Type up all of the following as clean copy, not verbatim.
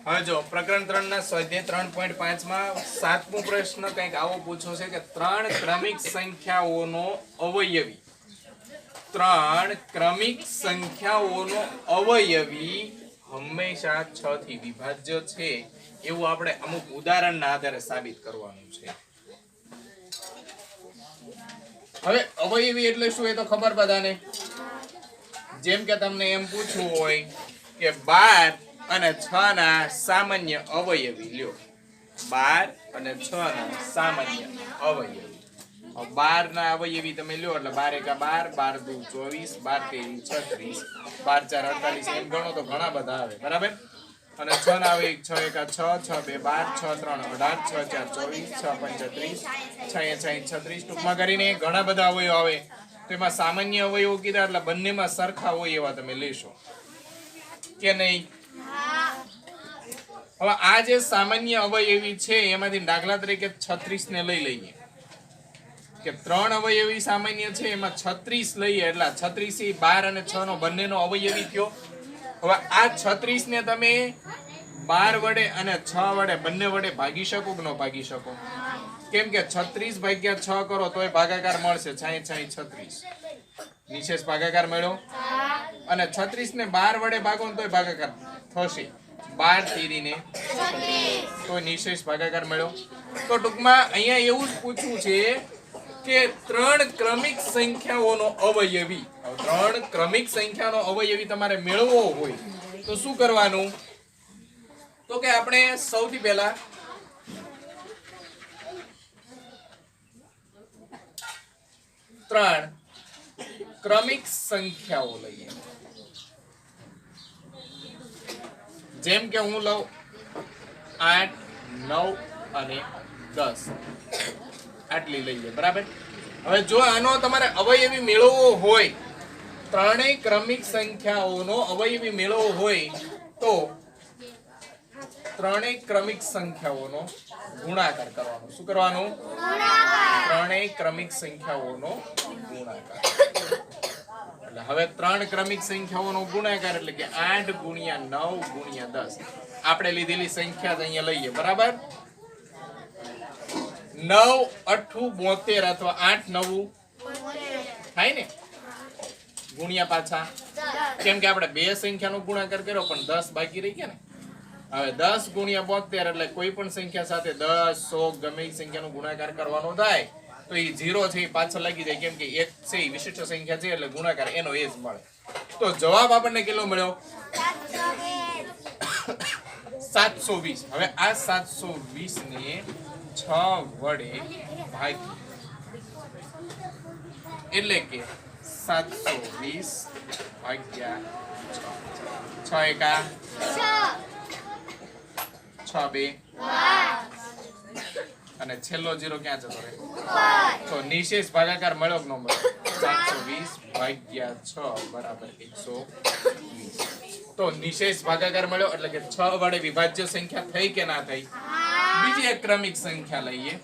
હવે જો પ્રકરણ 3 ના સ્વાધ્યાય 3.5 માં સાતમો પ્રશ્ન કંઈક આવો પૂછ્યો છે કે ત્રણ ક્રમિક સંખ્યાઓનો અવયવી હંમેશા 6 થી વિભાજ્ય છે એવું આપણે અમુક ઉદાહરણના આધારે સાબિત કરવાનું છે. હવે અવયવી એટલે શું એ તો ખબર બધાને. જેમ કે તમને એમ પૂછવું હોય કે 12 અને 6 ના સામાન્ય અવયવી લ્યો. 12 અને 6 ના સામાન્ય અવયવી. 12 ના અવયવી તમે લ્યો એટલે 12 × 12, 12 × 2 = 24, 12 × 3 = 36 એમ ગણો તો ઘણા બધા આવે બરાબર. અને 6 ના અવયવી 6 × 1 = 6, 6 × 2 = 12, 6 × 3 = 18, 6 × 4 = 35, 6 × 6 = 36 ટૂંકમાં કરીને ઘણા બધા અવયવ આવે. તો એમાં સામાન્ય અવયવ કીધા એટલે બંનેમાં સરખા હોય એવા તમે લેશો કે નહીં. હવે આ જે સામાન્ય અવયવી છે એમાંથી દાખલા તરીકે 36 ને લઈ લઈએ કે ત્રણ અવયવી સામાન્ય છે એમાં 36 લઈએ એટલે 36 એ 12 અને 6 નો બંનેનો અવયવી થયો. હવે આ 36 ને તમે 12 વડે અને 6 વડે બંને વડે ભાગી શકો કે ન ભાગી શકો? કેમ કે 36 ભાગ્યા 6 કરો તોય ભાગાકાર મળશે. 6 × 6 = 36 નિશેષ ભાગાકાર મળ્યો. અને 36 ને 12 વડે ભાગો તોય ભાગાકાર થશે. 12 તીરીને 36 તો નિશેષ ભાગાકાર મળ્યો. તો ટૂંકમાં અહીંયા એવું જ પૂછવું છે કે ત્રણ ક્રમિક સંખ્યાઓનો અવયવી. ત્રણ ક્રમિક સંખ્યાનો અવયવી તમારે મેળવવો હોય તો શું કરવાનું? તો કે આપણે સૌથી પહેલા ત્રણ ક્રમિક સંખ્યાઓ લઈએ. જેમ કે હું લઉં 8, 9 અને 10 આટલી લઈએ બરાબર. હવે જો આનો તમારે અવયવી મેળવવો હોય, ત્રણેય ક્રમિક સંખ્યાઓનો અવયવી મેળવવો હોય તો ત્રણેય ક્રમિક સંખ્યાઓનો ગુણાકાર કરવાનો. શું કરવાનું? ત્રણેય ક્રમિક સંખ્યાઓનો ગુણાકાર. એટલે હવે ત્રણ ક્રમિક સંખ્યાઓનો ગુણાકાર એટલે કે 8 × 9 × 10 આપણે લીધેલી સંખ્યા અહીંયા લઈએ બરાબર. 9 × 8 = 72 અથવા 8 × 9 થાય ને ગુણ્યા પાછા. કેમ કે આપણે બે સંખ્યાનો ગુણાકાર કર્યો પણ 10 બાકી રહી ગયા ને. હવે 10 × 72 એટલે કોઈ પણ સંખ્યા સાથે 10, 100 ગમે એ સંખ્યાનો ગુણાકાર કરવાનો થાય તો એ 0 છે એ પાછળ લાગી જાય. કેમ કે એક છે એ વિશિષ્ટ સંખ્યા છે એટલે ગુણાકાર એનો એ જ મળે. તો જવાબ આપણને કેટલો મળ્યો? 720. હવે આ 720 ને 6 વડે ભાગી એટલે કે 720 ભાગ્યા 6 એકા 6 બે અને છેલ્લો 0 ક્યાં જતો રહે? તો નિશેષ ભાગાકાર મળ્યો કે ન મળ્યો? 720 ભાગ્યા 6 બરાબર 120. તો નિશેષ ભાગાકાર મળ્યો એટલે કે 6 વડે વિભાજ્ય સંખ્યા થઈ કે ના થઈ? બીજી એક ક્રમિક સંખ્યા લઈએ.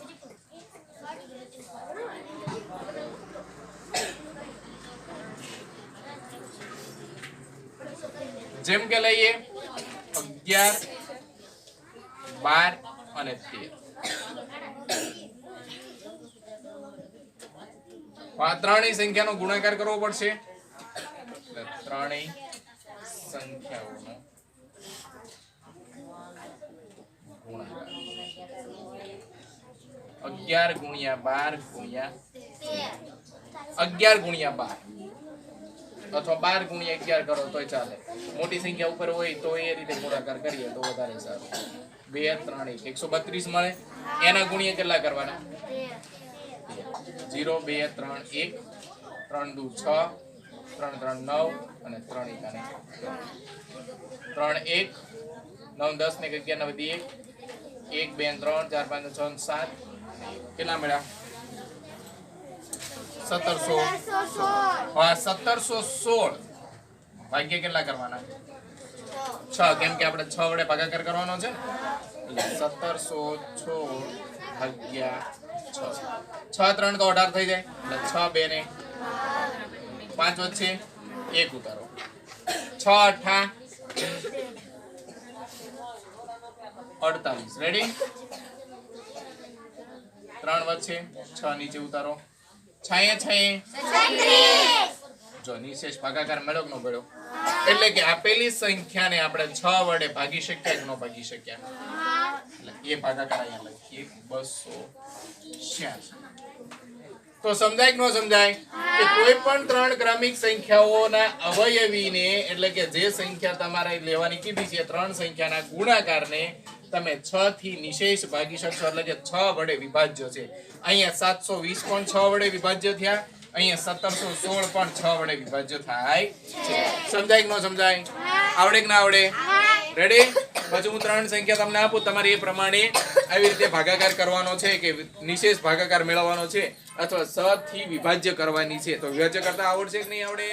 જેમ કે લઈએ 11, 12 અને 13. આ ત્રણેય સંખ્યાનો ગુણાકાર કરવો પડશે. ત્રણેય સંખ્યાઓનો ગુણાકાર 11 × 12 11 × 12 અથવા 12 × 11 કરો તોય ચાલે. મોટી સંખ્યા ઉપર હોય તો એ રીતે ગુણાકાર કરીએ તો વધારે સારું. 2, 3, 132 મળે. એના ગુણ્યા કેટલા કરવાના? 0, 2, 3, 1, 3, 2, 6, 3, 3, 9 અને 3, 1, 3, 1, 9, 10 ને 11 ને બધી 1, 2, 3, 4, 5, 6, 7 કેટલા મળ્યા? 1716. 1716 ભાગ્ય કેટલા કરવાના? 6. કેમ કે આપણે 6 વડે ભાગાકાર કરવાનો છે ને એટલે 1716 ભાગ્યા 6. 6 3 તો 18 થઈ જાય એટલે 6 2 ને 5 વચ્ચે 1 ઉતારો. 6 8 48. રેડી? 3 વચ્ચે 6 નીચે ઉતારો. 6 જો નિશેષ ભાગાકાર મળ્યો કે ન મળ્યો? એટલે કે આપેલી સંખ્યાને આપણે 6 વડે ભાગી શક્યા કે ન ભાગી શક્યા? એટલે એ ભાગાકાર અહીંયા લખીએ 286. તો સમજાય કે ન સમજાય કે કોઈ પણ 3 ક્રમિક સંખ્યાઓના અવયવીને એટલે કે જે સંખ્યા તમારે લેવાની કીધી છે 3 સંખ્યાના ગુણાકારને તમે 6 થી નિશેષ ભાગી શકશો એટલે કે 6 વડે વિભાજ્ય છે. અહીંયા 720 પણ 6 વડે વિભાજ્ય થયા, અહીંયા 1716 પણ 6 વડે વિભાજ્ય થાય છે. સમજાય કે ન સમજાય? આવડે કે ના આવડે? રેડી? પછી હું 3 સંખ્યા તમને આપું, તમારે એ પ્રમાણે આવી રીતે ભાગાકાર કરવાનો છે કે નિશેષ ભાગાકાર મેળવવાનો છે અથવા 6 થી વિભાજ્ય કરવાની છે. તો વિભાજ્ય કરતા આવડશે કે નહીં આવડે?